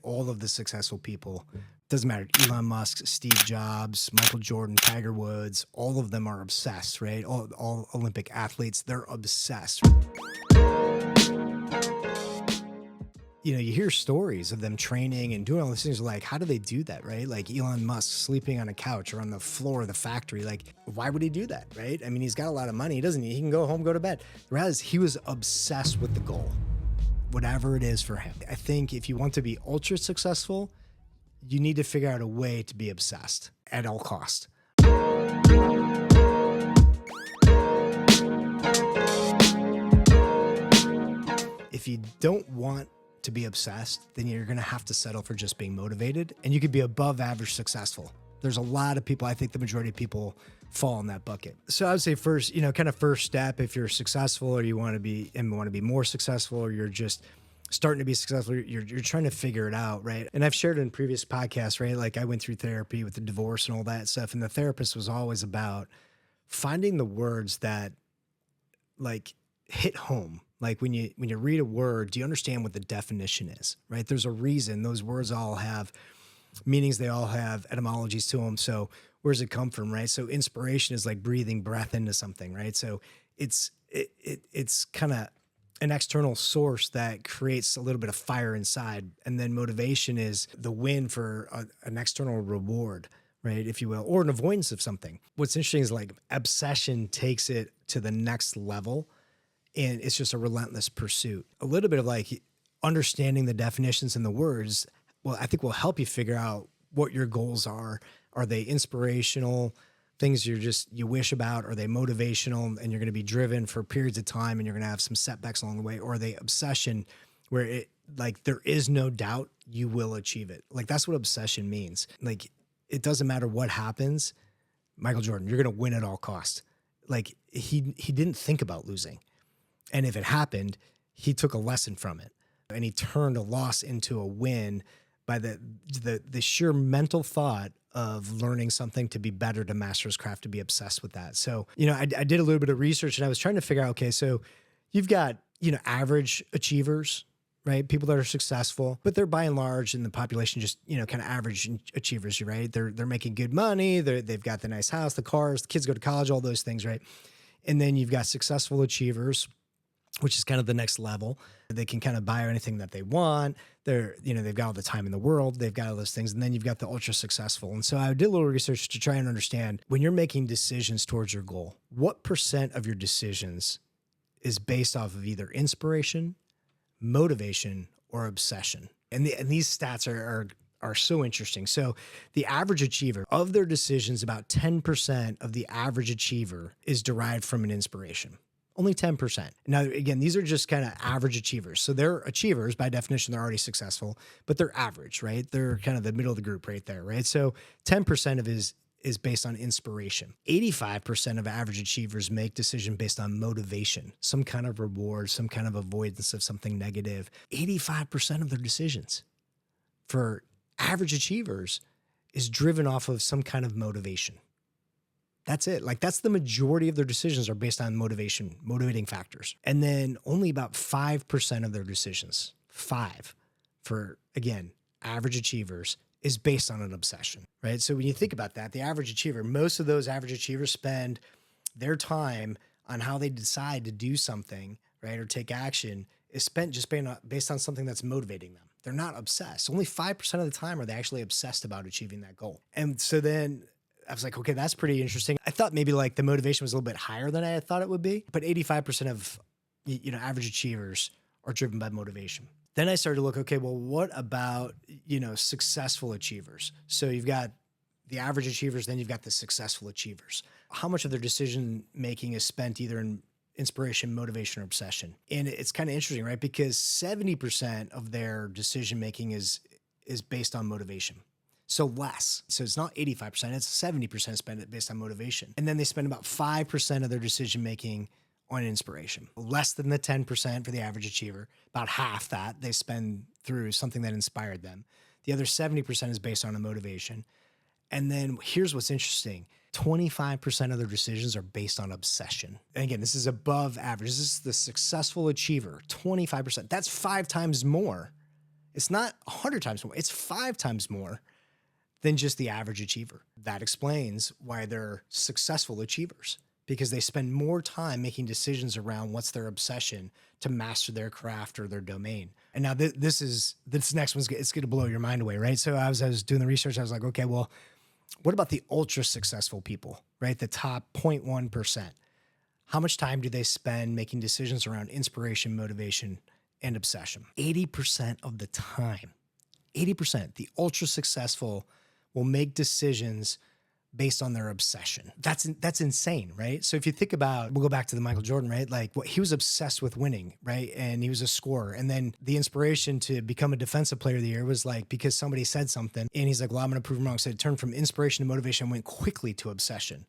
All of the successful people, doesn't matter, Elon Musk, Steve Jobs, Michael Jordan, Tiger Woods, all of them are obsessed, right? All Olympic athletes, they're obsessed. You know, you hear stories of them training and doing all these things. Like, how do they do that, right? Like Elon Musk sleeping on a couch or on the floor of the factory. Like, why would he do that, right? I mean, he's got a lot of money. He can go home, go to bed. Whereas he was obsessed with the goal, whatever it is for him. I think if you want to be ultra successful, you need to figure out a way to be obsessed at all cost. If you don't want to be obsessed, then you're going to have to settle for just being motivated, and you could be above average successful. There's a lot of people, I think the majority of people fall in that bucket. So I would say first, kind of first step, if you're successful or you want to be more successful, or you're just starting to be successful, you're trying to figure it out, right? And I've shared in previous podcasts, right? Like I went through therapy with the divorce and all that stuff, and the therapist was always about finding the words that like hit home. Like when you read a word, do you understand what the definition is, right? There's a reason those words all have meanings. They all have etymologies to them. So where does it come from, right? So inspiration is like breathing breath into something, right? So it's kind of an external source that creates a little bit of fire inside. And then motivation is the win for an external reward, right? If you will, or an avoidance of something. What's interesting is like obsession takes it to the next level. And it's just a relentless pursuit. A little bit of like understanding the definitions and the words, well, I think will help you figure out what your goals are. Are they inspirational things you wish about? Are they motivational and you're going to be driven for periods of time and you're going to have some setbacks along the way? Or are they obsession where it like there is no doubt you will achieve it? Like that's what obsession means. Like it doesn't matter what happens. Michael Jordan, you're going to win at all costs. Like he didn't think about losing. And if it happened, he took a lesson from it and he turned a loss into a win by the sheer mental thought of learning something to be better, to master his craft, to be obsessed with that. So, I did a little bit of research and I was trying to figure out, okay, so you've got, average achievers, right? People that are successful, but they're by and large in the population, just, kind of average achievers, right? They're making good money. They've got the nice house, the cars, the kids go to college, all those things, right? And then you've got successful achievers, which is kind of the next level. They can kind of buy anything that they want. They've got all the time in the world. They've got all those things. And then you've got the ultra successful. And so I did a little research to try and understand when you're making decisions towards your goal, what % of your decisions is based off of either inspiration, motivation, or obsession. And these stats are so interesting. So the average achiever, of their decisions, about 10% of the average achiever is derived from an inspiration. Only 10%. Now, again, these are just kind of average achievers. So they're achievers. By definition, they're already successful, but they're average, right? They're kind of the middle of the group right there, right? So 10% of it is based on inspiration. 85% of average achievers make decisions based on motivation, some kind of reward, some kind of avoidance of something negative. 85% of their decisions for average achievers is driven off of some kind of motivation. That's it. Like that's the majority of their decisions are based on motivating factors. And then only about 5% of their decisions, 5 for, again, average achievers, is based on an obsession, right? So when you think about that, the average achiever, most of those average achievers spend their time on how they decide to do something, right? Or take action is spent just based on something that's motivating them. They're not obsessed. Only 5% of the time are they actually obsessed about achieving that goal. And so then I was like, okay, that's pretty interesting. I thought maybe like the motivation was a little bit higher than I had thought it would be, but 85% of, average achievers are driven by motivation. Then I started to look, okay, well, what about, successful achievers? So you've got the average achievers, then you've got the successful achievers. How much of their decision making is spent either in inspiration, motivation, or obsession? And it's kind of interesting, right? Because 70% of their decision making is based on motivation. So less. So it's not 85%, it's 70% spent based on motivation. And then they spend about 5% of their decision-making on inspiration. Less than the 10% for the average achiever. About half that they spend through something that inspired them. The other 70% is based on a motivation. And then here's what's interesting. 25% of their decisions are based on obsession. And again, this is above average. This is the successful achiever, 25%. That's 5 times more It's not 100 times more. It's 5 times more than just the average achiever. That explains why they're successful achievers, because they spend more time making decisions around what's their obsession to master their craft or their domain. And now this next one's, it's going to blow your mind away, right? So I was doing the research. I was like, okay, well, what about the ultra successful people, right? The top 0.1%. How much time do they spend making decisions around inspiration, motivation, and obsession? 80% of the time. 80%. The ultra successful will make decisions based on their obsession. That's insane, right? So if you think about, we'll go back to the Michael Jordan, right? Like he was obsessed with winning, right? And he was a scorer. And then the inspiration to become a defensive player of the year was like, because somebody said something and he's like, well, I'm going to prove them wrong. So it turned from inspiration to motivation and went quickly to obsession.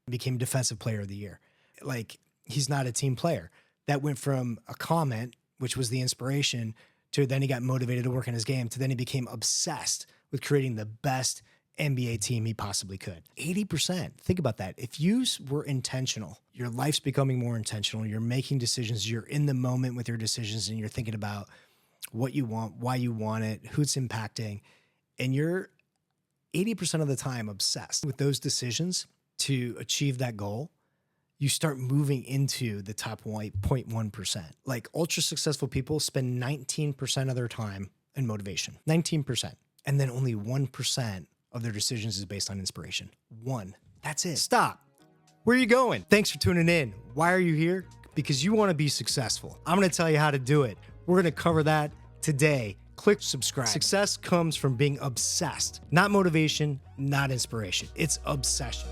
Became defensive player of the year. Like he's not a team player. That went from a comment, which was the inspiration, to then he got motivated to work on his game, to then he became obsessed with creating the best NBA team he possibly could. 80%. Think about that. If you were intentional, your life's becoming more intentional. You're making decisions. You're in the moment with your decisions and you're thinking about what you want, why you want it, who it's impacting. And you're 80% of the time obsessed with those decisions to achieve that goal. You start moving into the top 0.1%. Like ultra successful people spend 19% of their time in motivation, 19%. And then only 1% of their decisions is based on inspiration. 1. That's it. Stop. Where are you going? Thanks for tuning in. Why are you here? Because you want to be successful. I'm going to tell you how to do it. We're going to cover that today. Click subscribe. Success comes from being obsessed, not motivation, not inspiration. It's obsession.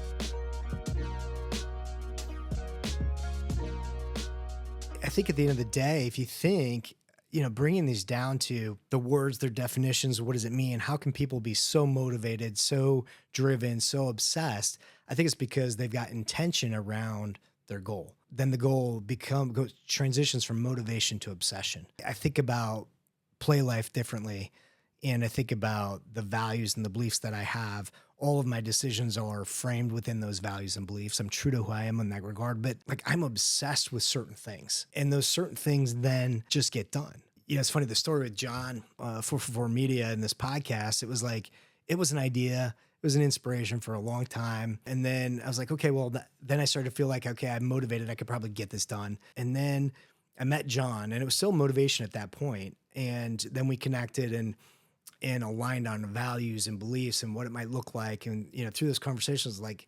I think at the end of the day, if you think, bringing these down to the words, their definitions, what does it mean? How can people be so motivated, so driven, so obsessed? I think it's because they've got intention around their goal. Then the goal transitions from motivation to obsession. I think about play life differently, and I think about the values and the beliefs that I have. All of my decisions are framed within those values and beliefs. I'm true to who I am in that regard, but like I'm obsessed with certain things, and those certain things then just get done. It's funny, the story with John, 444 Media in this podcast, it was like, it was an idea. It was an inspiration for a long time. And then I was like, okay, well, then I started to feel like, okay, I'm motivated. I could probably get this done. And then I met John, and it was still motivation at that point. And then we connected and aligned on values and beliefs and what it might look like. And, through those conversations, like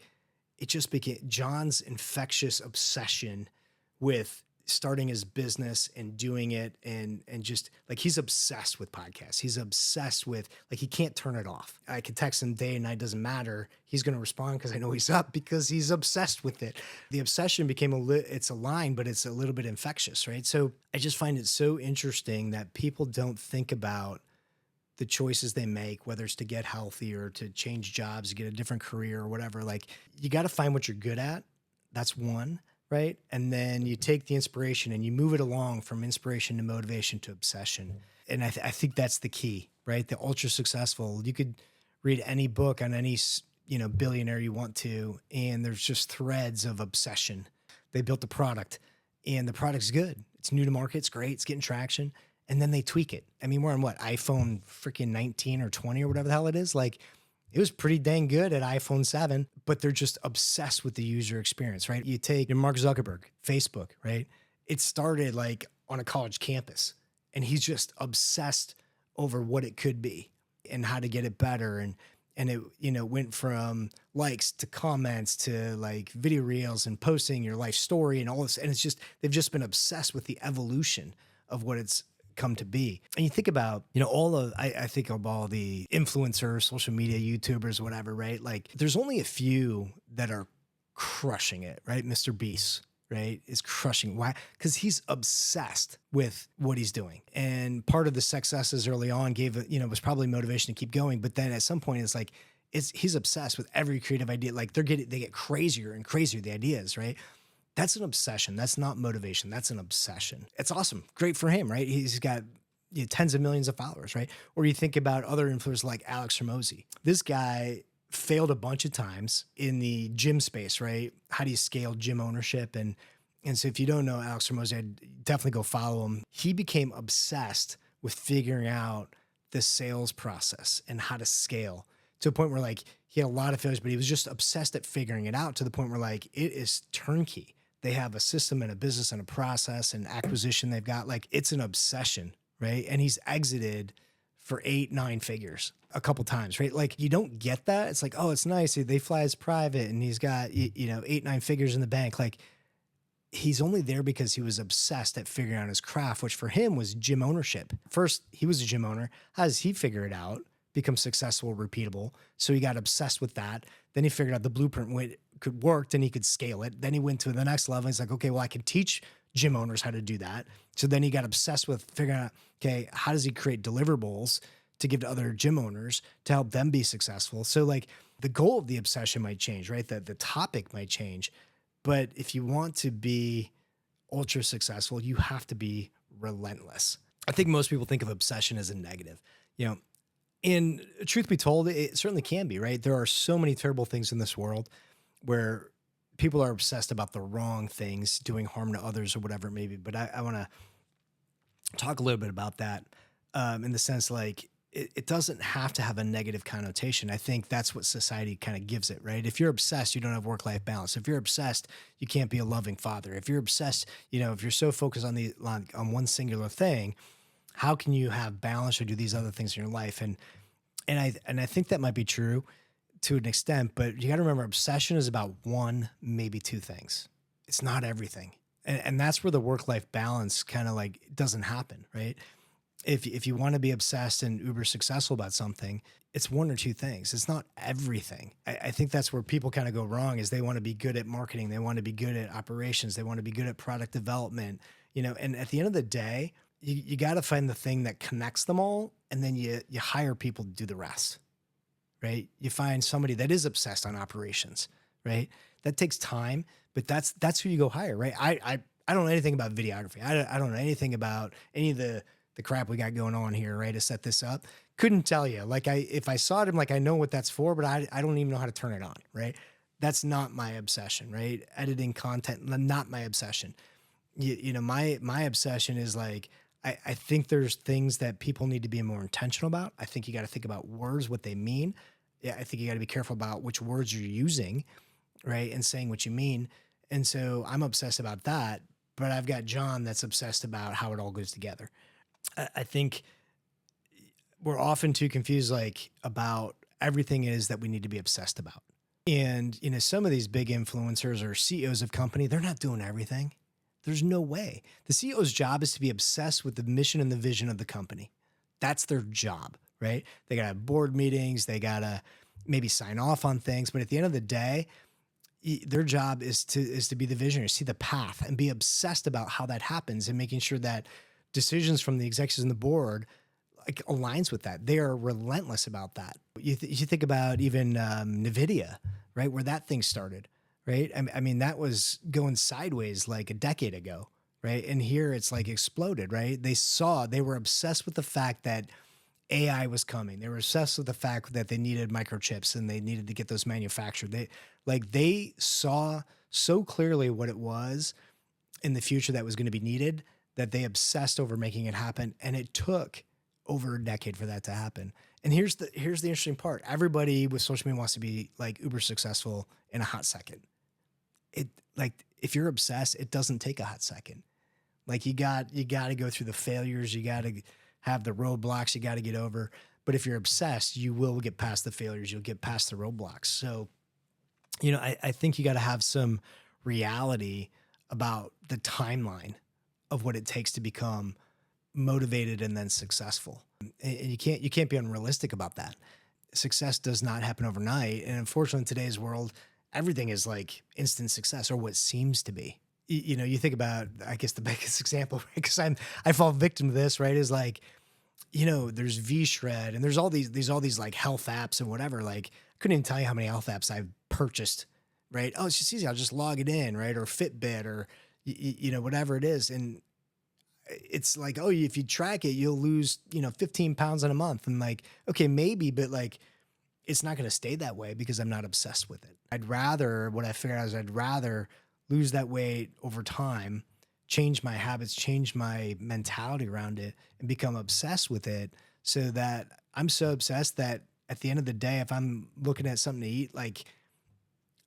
it just became John's infectious obsession with starting his business and doing it. And just like, he's obsessed with podcasts. He's obsessed with, like, he can't turn it off. I can text him day and night, doesn't matter. He's going to respond because I know he's up, because he's obsessed with it. The obsession became it's aligned, but it's a little bit infectious, right? So I just find it so interesting that people don't think about the choices they make, whether it's to get healthy or to change jobs, to get a different career or whatever. Like, you got to find what you're good at. That's one, right? And then you take the inspiration and you move it along from inspiration to motivation to obsession. And I think that's the key, right? The ultra successful, you could read any book on any, billionaire you want to, and there's just threads of obsession. They built the product and the product's good. It's new to market. It's great. It's getting traction. And then they tweak it. I mean, we're on what, iPhone freaking 19 or 20 or whatever the hell it is. Like, it was pretty dang good at iPhone 7, but they're just obsessed with the user experience, right? You take Mark Zuckerberg, Facebook, right? It started like on a college campus, and he's just obsessed over what it could be and how to get it better. And it, went from likes to comments to like video reels and posting your life story and all this. And it's just, they've just been obsessed with the evolution of what it's come to be. And you think about, I think of all the influencers, social media, YouTubers, whatever, right? Like, there's only a few that are crushing it, right? Mr. Beast, right, is crushing. Why? Because he's obsessed with what he's doing. And part of the successes early on was probably motivation to keep going. But then at some point, it's like, he's obsessed with every creative idea. Like, they get crazier and crazier, the ideas, right? That's an obsession. That's not motivation. That's an obsession. It's awesome. Great for him, right? He's got tens of millions of followers, right? Or you think about other influencers like Alex Hormozi. This guy failed a bunch of times in the gym space, right? How do you scale gym ownership? And so if you don't know Alex Hormozi, I'd definitely go follow him. He became obsessed with figuring out the sales process and how to scale to a point where like he had a lot of failures, but he was just obsessed at figuring it out to the point where like it is turnkey. They have a system and a business and a process and acquisition they've got. Like it's an obsession, right? And he's exited for 8, 9 figures a couple times, right? Like you don't get that. It's like, oh, it's nice. They fly as private and he's got, 8, 9 figures in the bank. Like he's only there because he was obsessed at figuring out his craft, which for him was gym ownership. First, he was a gym owner. How does he figure it out? Become successful, repeatable. So he got obsessed with that. Then he figured out the blueprint could work, and he could scale it. Then he went to the next level. He's like, okay, well, I can teach gym owners how to do that. So then he got obsessed with figuring out, okay, how does he create deliverables to give to other gym owners to help them be successful? So like the goal of the obsession might change, right? The topic might change. But if you want to be ultra successful, you have to be relentless. I think most people think of obsession as a negative, and truth be told, it certainly can be, right? There are so many terrible things in this world where people are obsessed about the wrong things, doing harm to others or whatever it may be. But I want to talk a little bit about that in the sense like it doesn't have to have a negative connotation. I think that's what society kind of gives it, right? If you're obsessed, you don't have work-life balance. If you're obsessed, you can't be a loving father. If you're obsessed, if you're so focused on one singular thing, how can you have balance or do these other things in your life? And I think that might be true to an extent, but you got to remember obsession is about one, maybe two things. It's not everything. And that's where the work-life balance kind of like doesn't happen, right? If you want to be obsessed and uber successful about something, it's one or two things. It's not everything. I think that's where people kind of go wrong is they want to be good at marketing. They want to be good at operations. They want to be good at product development, and at the end of the day, you got to find the thing that connects them all. And then you hire people to do the rest, right? You find somebody that is obsessed on operations, right? That takes time, but that's who you go hire, right? I don't know anything about videography. I don't know anything about any of the crap we got going on here, right? To set this up. Couldn't tell you. Like if I saw it, I'm like, I know what that's for, but I don't even know how to turn it on, right? That's not my obsession, right? Editing content, not my obsession. My obsession is like, I think there's things that people need to be more intentional about. I think you got to think about words, what they mean. Yeah, I think you got to be careful about which words you're using, right? And saying what you mean. And so I'm obsessed about that, but I've got John that's obsessed about how it all goes together. I think we're often too confused, like about everything it is that we need to be obsessed about. And, some of these big influencers or CEOs of company, they're not doing everything. There's no way. The CEO's job is to be obsessed with the mission and the vision of the company. That's their job, right? They got to have board meetings. They got to maybe sign off on things. But at the end of the day, their job is to be the visionary, see the path and be obsessed about how that happens and making sure that decisions from the executives and the board like aligns with that. They are relentless about that. You think about even NVIDIA, right? Where that thing started. Right. I mean, that was going sideways like a decade ago. Right. And here it's like exploded. Right. They were obsessed with the fact that AI was coming. They were obsessed with the fact that they needed microchips and they needed to get those manufactured. They saw so clearly what it was in the future that was going to be needed that they obsessed over making it happen. And it took over a decade for that to happen. And here's the interesting part. Everybody with social media wants to be like uber successful in a hot second. If you're obsessed, it doesn't take a hot second. Like you got to go through the failures. You got to have the roadblocks you got to get over. But if you're obsessed, you will get past the failures. You'll get past the roadblocks. So, I think you got to have some reality about the timeline of what it takes to become motivated and then successful. And you can't be unrealistic about that. Success does not happen overnight. And unfortunately, in today's world, everything is like instant success or what seems to be. You think about, I guess the biggest example, because I fall victim to this, right? Is like, there's V-Shred and there's all these like health apps and whatever. Like I couldn't even tell you how many health apps I've purchased, right? Oh, it's just easy. I'll just log it in, right? Or Fitbit or, whatever it is. And it's like, oh, if you track it, you'll lose, 15 pounds in a month. And like, okay, maybe, but like, it's not going to stay that way because I'm not obsessed with it. What I figured out is I'd rather lose that weight over time, change my habits, change my mentality around it, and become obsessed with it so that I'm so obsessed that at the end of the day, if I'm looking at something to eat, like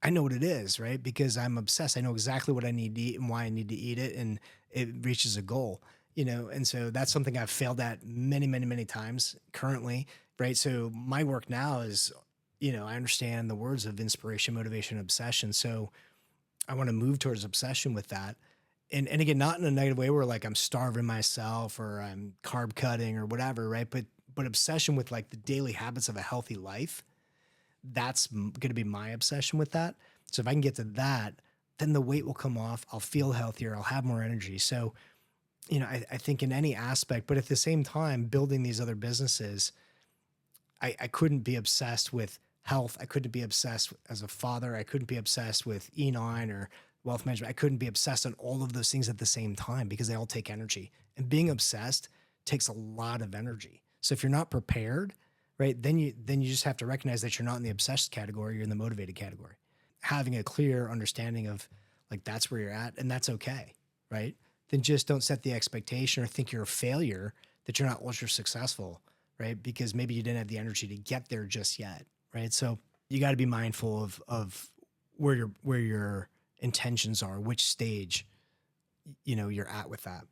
I know what it is, right? Because I'm obsessed. I know exactly what I need to eat and why I need to eat it, and it reaches a goal, And so that's something I've failed at many, many, many times currently, right? So my work now is, I understand the words of inspiration, motivation, obsession. So I want to move towards obsession with that. And again, not in a negative way where like I'm starving myself or I'm carb cutting or whatever, right? But obsession with like the daily habits of a healthy life, that's going to be my obsession with that. So if I can get to that, then the weight will come off. I'll feel healthier. I'll have more energy. So, I think in any aspect, but at the same time, building these other businesses, I couldn't be obsessed with health. I couldn't be obsessed as a father. I couldn't be obsessed with Elon or wealth management. I couldn't be obsessed on all of those things at the same time because they all take energy. And being obsessed takes a lot of energy. So if you're not prepared, right, then you just have to recognize that you're not in the obsessed category, you're in the motivated category. Having a clear understanding of like that's where you're at, and that's okay, right? Then just don't set the expectation or think you're a failure, that you're not ultra successful, right? Because maybe you didn't have the energy to get there just yet, right? So you got to be mindful of where your intentions are, which stage you're at with that.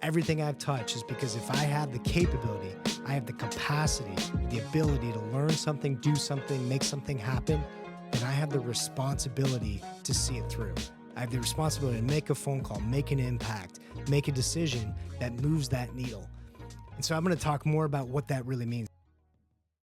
Everything I've touched is because if I have the capability, I have the capacity, the ability to learn something, do something, make something happen, then I have the responsibility to see it through. I have the responsibility to make a phone call, make an impact, make a decision that moves that needle. And so I'm going to talk more about what that really means.